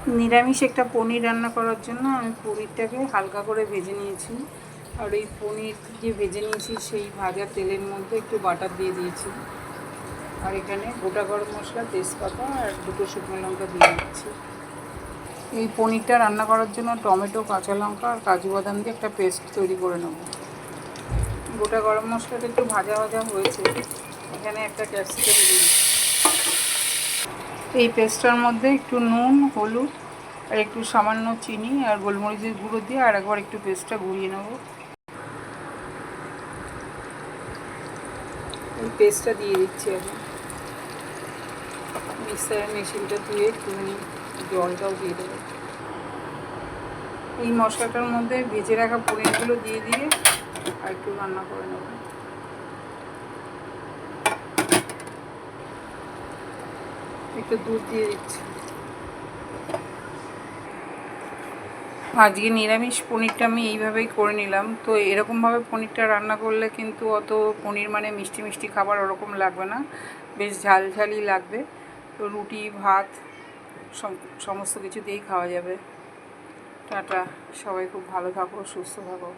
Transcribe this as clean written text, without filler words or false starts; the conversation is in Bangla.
নিরামিষ একটা পনির রান্না করার জন্য আমি পনিরটাকে হালকা করে ভেজে নিয়েছি। আর এই পনির যে ভেজে নিয়েছি সেই ভাজা তেলের মধ্যে একটু বাটার দিয়ে দিয়েছি। আর এখানে গোটা গরম মশলা, তেজপাতা আর 2টো শুকনো লঙ্কা দিয়ে দিচ্ছি। এই পনিরটা রান্না করার জন্য টমেটো, কাঁচা লঙ্কা আর কাজু বাদাম দিয়ে একটা পেস্ট তৈরি করে নেব। গোটা গরম মশলাটা একটু ভাজা ভাজা হয়েছে, এখানে একটা ক্যাপসিকাম দিয়ে দিচ্ছি। এই পেস্টটার মধ্যে একটু নুন, হলুদ আর একটু সামান্য চিনি আর গোলমরিচের গুঁড়ো দিয়ে আর একবার একটু পেস্টটা গুঁড়িয়ে নেব। এই পেস্টটা দিয়ে দিচ্ছি এখন। মিক্সারের মেশিনটা ধুয়ে একটুখানি জলটাও দিয়ে দেবো। এই মশলাটার মধ্যে ভেজে রাখা পনিরগুলো দিয়ে দিয়ে আর একটু রান্না করে নেব। একটু দুধ দিয়ে দিচ্ছি। আজকে নিরামিষ পনিরটা আমি এইভাবেই করে নিলাম। তো এরকমভাবে পনিরটা রান্না করলে কিন্তু অত পনির মানে মিষ্টি মিষ্টি খাবার ওরকম লাগবে না, বেশ ঝাল ঝালই লাগবে। তো রুটি, ভাত সমস্ত কিছু দিয়েই খাওয়া যাবে। টাটা, সবাই খুব ভালো থাকো, সুস্থ থাকো।